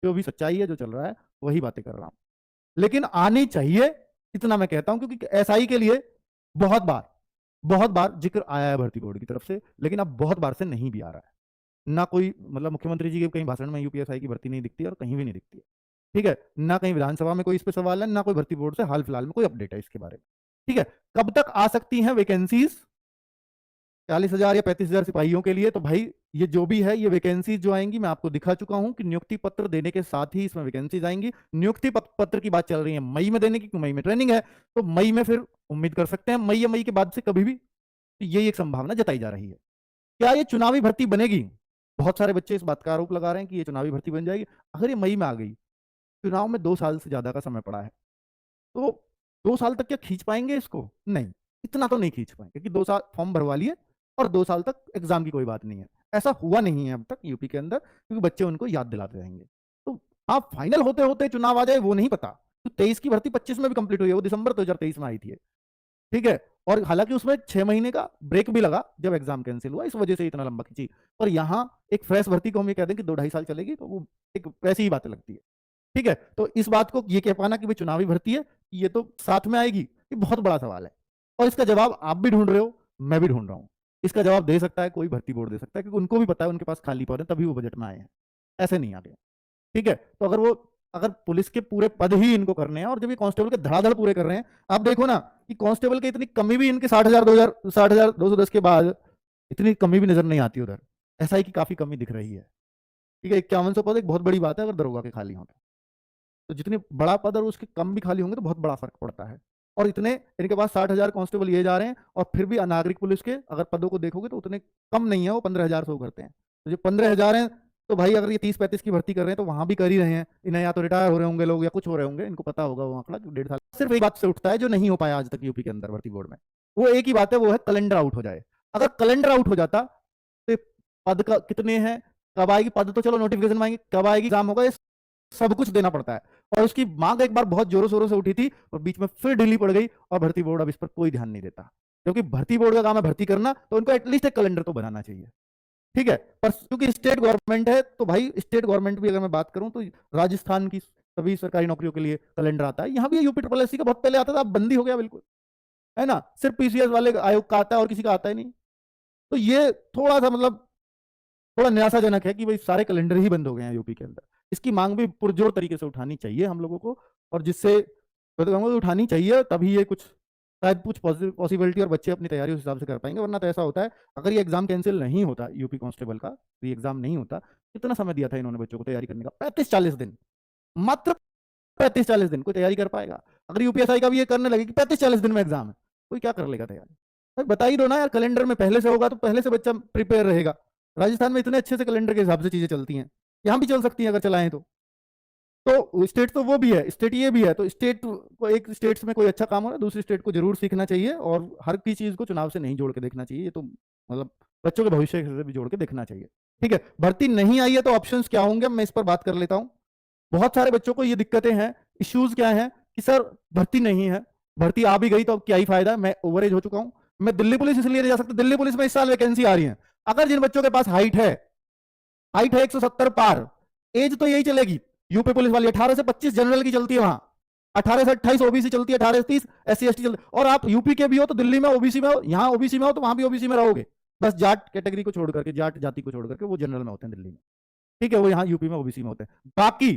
जो भी सच्चाई है, जो चल रहा है वही बातें कर रहा हूं। लेकिन आनी चाहिए, इतना मैं कहता हूं, क्योंकि एसआई के लिए बहुत बार जिक्र आया है भर्ती बोर्ड की तरफ से, लेकिन अब बहुत बार से नहीं भी आ रहा है। ना कोई मतलब मुख्यमंत्री जी के कहीं भाषण में यूपीएसआई की भर्ती नहीं दिखती है और कहीं भी नहीं दिखती है। ठीक है, ना कहीं विधानसभा में कोई इस पे सवाल है, ना कोई भर्ती बोर्ड से हाल फिलहाल में कोई अपडेट है इसके बारे में। ठीक है, कब तक आ सकती हैं वैकेंसीज 40,000 या 35,000 सिपाहियों के लिए? तो भाई ये जो भी है, ये वैकेंसीज जो आएंगी मैं आपको दिखा चुका हूं कि नियुक्ति पत्र देने के साथ ही इसमें वैकेंसीज आएंगी। नियुक्ति पत्र की बात चल रही है मई में देने की, मई में ट्रेनिंग है, तो मई में फिर उम्मीद कर सकते हैं मई या मई के बाद से कभी भी। तो यही एक संभावना जताई जा रही है। क्या ये चुनावी भर्ती बनेगी? बहुत सारे बच्चे इस बात का आरोप लगा रहे हैं कि ये चुनावी भर्ती बन जाएगी। अगर ये मई में आ गई, चुनाव में 2 साल से ज्यादा का समय पड़ा है, तो 2 साल तक क्या खींच पाएंगे इसको? नहीं, इतना तो नहीं खींच पाएंगे, क्योंकि 2 साल फॉर्म भरवा लिए और 2 साल तक एग्जाम की कोई बात नहीं है। ऐसा हुआ नहीं है अब तक यूपी के अंदर, क्योंकि बच्चे उनको याद दिलाते रहेंगे। तो आप फाइनल होते होते चुनाव आ जाए वो नहीं पता। तो 23 की भर्ती 25 में भी कंप्लीट हुई है, वो दिसंबर 2023 में आई थी। ठीक है, और हालांकि उसमें 6 महीने का ब्रेक भी लगा जब एग्जाम कैंसिल हुआ, इस वजह से इतना लंबा खींची। और यहाँ एक फ्रेश भर्ती को हम ये कह दें कि 2-2.5 साल चलेगी, तो वो एक वैसी ही बातें लगती है। ठीक है, तो इस बात को ये कह पाना कि भाई चुनावी भर्ती है, ये तो साथ में आएगी, ये बहुत बड़ा सवाल है। और इसका जवाब आप भी ढूंढ रहे हो, मैं भी ढूंढ रहा हूं। इसका जवाब दे सकता है कोई भर्ती बोर्ड दे सकता है, क्योंकि उनको भी पता है उनके पास खाली पद है, तभी वो बजट में आए हैं, ऐसे नहीं आ गए। ठीक है, तो अगर पुलिस के पूरे पद ही इनको करने हैं, और जब ये कांस्टेबल के धड़ाधड़ पूरे कर रहे हैं, आप देखो ना कि कांस्टेबल की इतनी कमी भी इनके 60,210 के बाद इतनी कमी भी नजर नहीं आती उधर। एसआई की काफी कमी दिख रही है। ठीक है, 5100 पद एक बहुत बड़ी बात है अगर दरोगा के खाली हों तो जितने बड़ा पद और उसके कम भी खाली होंगे तो बहुत बड़ा फर्क पड़ता है। और इतने इनके पास 60,000 कांस्टेबल ये जा रहे हैं, और फिर भी अनागरिक पुलिस के अगर पदों को देखोगे तो उतने कम नहीं है, वो 15,000 से करते हैं। तो जो 15,000 हैं, तो भाई अगर ये 30-35 की भर्ती कर रहे हैं तो वहां भी कर ही रहे हैं। इन्हें या तो रिटायर हो रहे होंगे लोग, या कुछ हो रहे होंगे, इनको पता होगा वो आंकड़ा 1.5 साल। सिर्फ एक बात से उठता है जो नहीं हो पाया आज तक यूपी के अंदर भर्ती बोर्ड में, वो एक ही बात है, वो है कैलेंडर आउट हो जाए। अगर कैलेंडर आउट हो जाता तो पद का कितने हैं, कब आएगी, पद तो चलो नोटिफिकेशन आएंगे, कब आएगी, एग्जाम होगा, ये सब कुछ देना पड़ता है। और उसकी मांग एक बार बहुत जोरों शोरों से उठी थी और बीच में फिर ढीली पड़ गई, और भर्ती बोर्ड अब इस पर कोई ध्यान नहीं देता। क्योंकि भर्ती बोर्ड का काम है भर्ती करना, तो उनको एटलीस्ट एक कैलेंडर तो बनाना चाहिए। ठीक है, पर क्योंकि स्टेट गवर्नमेंट है, तो भाई स्टेट गवर्नमेंट भी अगर मैं बात करूं तो राजस्थान की सभी सरकारी नौकरियों के लिए कैलेंडर आता है। यहाँ भी यूपी ट्रिपल एससी का बहुत पहले आता था, अब बंदी हो गया बिल्कुल, है ना। सिर्फ पीसीएस वाले आयोग का आता है और किसी का आता ही नहीं। तो ये थोड़ा सा मतलब थोड़ा निराशाजनक है कि भाई सारे कैलेंडर ही बंद हो गए हैं यूपी के अंदर। इसकी मांग भी पुरजोर तरीके से उठानी चाहिए हम लोगों को, और जिससे उठानी चाहिए, तभी ये कुछ शायद कुछ पॉसिबिलिटी और बच्चे अपनी तैयारी उस हिसाब से कर पाएंगे। वरना तो ऐसा होता है, अगर ये एग्जाम कैंसिल नहीं होता यूपी कांस्टेबल का, ये एग्जाम नहीं होता, कितना समय दिया था इन्होंने बच्चों को तैयारी करने का? 35-40 दिन, मात्र 35-40 दिन कोई तैयारी कर पाएगा? अगर यूपीएसआई का भी ये करने लगे कि 35-40 दिन में एग्जाम है, कोई क्या कर लेगा तैयारी? भाई बता ही दो ना यार, कैलेंडर में पहले से होगा तो पहले से बच्चा प्रिपेयर रहेगा। राजस्थान में इतने अच्छे से कैलेंडर के हिसाब से चीजें चलती हैं, यहाँ भी चल सकती हैं अगर चलाएं तो स्टेट तो वो भी है, स्टेट ये भी है। तो स्टेट को, एक स्टेट्स में कोई अच्छा काम हो रहा है, दूसरी स्टेट को जरूर सीखना चाहिए, और हर की चीज को चुनाव से नहीं जोड़ के देखना चाहिए। ये तो मतलब बच्चों के भविष्य से भी जोड़ के देखना चाहिए। ठीक है, भर्ती नहीं आई है तो ऑप्शंस क्या होंगे, मैं इस पर बात कर लेता हूं। बहुत सारे बच्चों को ये दिक्कतें हैं, इश्यूज क्या हैं कि सर भर्ती नहीं है, भर्ती आ भी गई तो अब क्या ही फायदा, मैं ओवर एज हो चुका हूं, मैं दिल्ली पुलिस इसलिए नहीं जा सकता, दिल्ली पुलिस में इस साल वैकेंसी आ रही है। अगर जिन बच्चों के पास हाइट है 170 पार, एज तो यही चलेगी। यूपी पुलिस वाली 18 से 25 जनरल की चलती है वहां, 18 से 28 ओबीसी चलती है, 18 से 30 एससी एसटी चलती है। और आप यूपी के भी हो तो दिल्ली में ओबीसी में हो, यहाँ ओबीसी में हो तो वहां भी ओबीसी में रहोगे। बस जाट कैटेगरी को छोड़ करके, जाट जाति को छोड़ करके वो जनरल में होते हैं दिल्ली में। ठीक है, वो यहाँ यूपी में ओबीसी में होते हैं। बाकी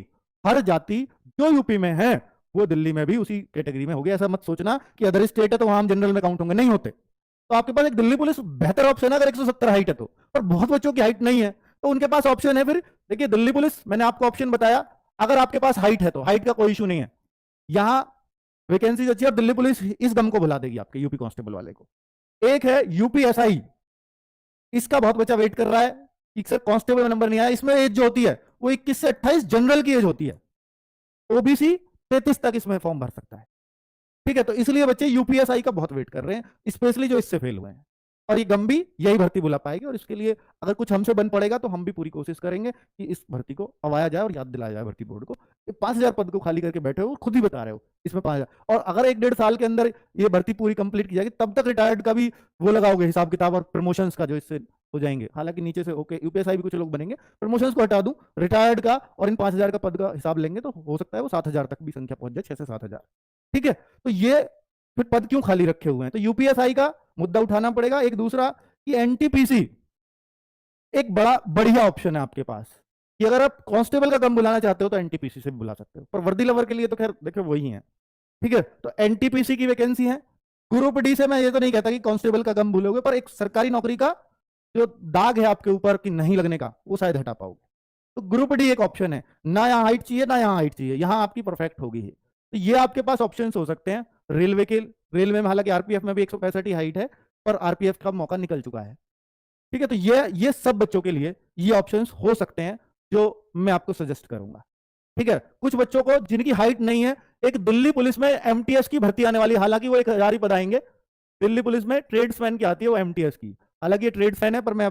हर जाति जो यूपी में है वो दिल्ली में भी उसी कैटेगरी में होगी। ऐसा मत सोचना कि अदर स्टेट है तो वहां हम जनरल में काउंट होंगे, नहीं होते। तो आपके पास एक दिल्ली पुलिस बेहतर ऑप्शन है अगर 170 हाइट है तो। और बहुत बच्चों की हाइट नहीं है, तो उनके पास ऑप्शन है। फिर देखिए, दिल्ली पुलिस, मैंने आपको ऑप्शन बताया, अगर आपके पास हाइट है तो हाइट का कोई इशू नहीं है, यहां वैकेंसी अच्छी है, दिल्ली पुलिस इस गम को भुला देगी आपके यूपी कांस्टेबल वाले को। एक है यूपीएसआई, इसका बहुत बच्चा वेट कर रहा है कि सर कांस्टेबल में नंबर नहीं आया। इसमें एज जो होती है वो 21 से 28 जनरल की एज होती है, ओबीसी 33 तक इसमें फॉर्म भर सकता है। ठीक है, तो इसलिए बच्चे यूपीएसआई का बहुत वेट कर रहे हैं, स्पेशली जो इससे फेल हुए हैं। और ये गम भी यही भर्ती बुला पाएगी, और इसके लिए अगर कुछ हमसे बन पड़ेगा तो हम भी पूरी कोशिश करेंगे कि इस भर्ती को अवाया जाए और याद दिलाया जाए भर्ती बोर्ड को। 5,000 पद को खाली करके बैठे हो, खुद ही बता रहे हो, इसमें 5,000। और अगर 1-1.5 साल के अंदर ये भर्ती पूरी कंप्लीट की जाएगी, तब तक रिटायर्ड का भी वो लगाओगे हिसाब किताब, और प्रमोशंस का जो इससे हो जाएंगे। हालांकि नीचे से ओके यूपीएसआई भी कुछ लोग बनेंगे। प्रमोशंस को हटा दूं, रिटायर्ड का और इन 5,000 का पद का हिसाब लेंगे तो हो सकता है वो 7,000 तक भी संख्या पहुंच जाए, 6 से 7,000। ठीक है, तो ये फिर पद क्यों खाली रखे हुए हैं, तो यूपीएसआई का मुद्दा उठाना पड़ेगा। एक दूसरा कि एनटीपीसी एक बड़ा बढ़िया ऑप्शन है आपके पास कि अगर आप कांस्टेबल का कम बुलाना चाहते हो तो एनटीपीसी से भी बुला सकते हो, पर वर्दी लवर के लिए तो खैर देखो वही है। ठीक है, तो एनटीपीसी की वैकेंसी है। ग्रुप डी से मैं ये तो नहीं कहता कि कांस्टेबल का कम भूलोगे, पर एक सरकारी नौकरी का जो दाग है आपके ऊपर कि नहीं लगने का, वो शायद हटा पाओगे। तो ग्रुप डी एक ऑप्शन है, ना यहाँ हाइट चाहिए ना यहाँ हाइट चाहिए, यहाँ आपकी परफेक्ट होगी। तो ये आपके पास ऑप्शंस हो सकते हैं। रेलवे में हालांकि आरपीएफ में भी 165 ही हाइट है, पर आरपीएफ का मौका निकल चुका है। ठीक है, तो ये सब बच्चों के लिए ये ऑप्शंस हो सकते हैं जो मैं आपको सजेस्ट करूंगा। ठीक है, कुछ बच्चों को जिनकी हाइट नहीं है, एक दिल्ली पुलिस में एमटीएस की भर्ती आने वाली है, हालांकि वो 1,000 ही पद आएंगे। दिल्ली पुलिस में ट्रेड्समैन की आती है वो एमटीएस की, हालांकि ये ट्रेड्समैन है, पर मैं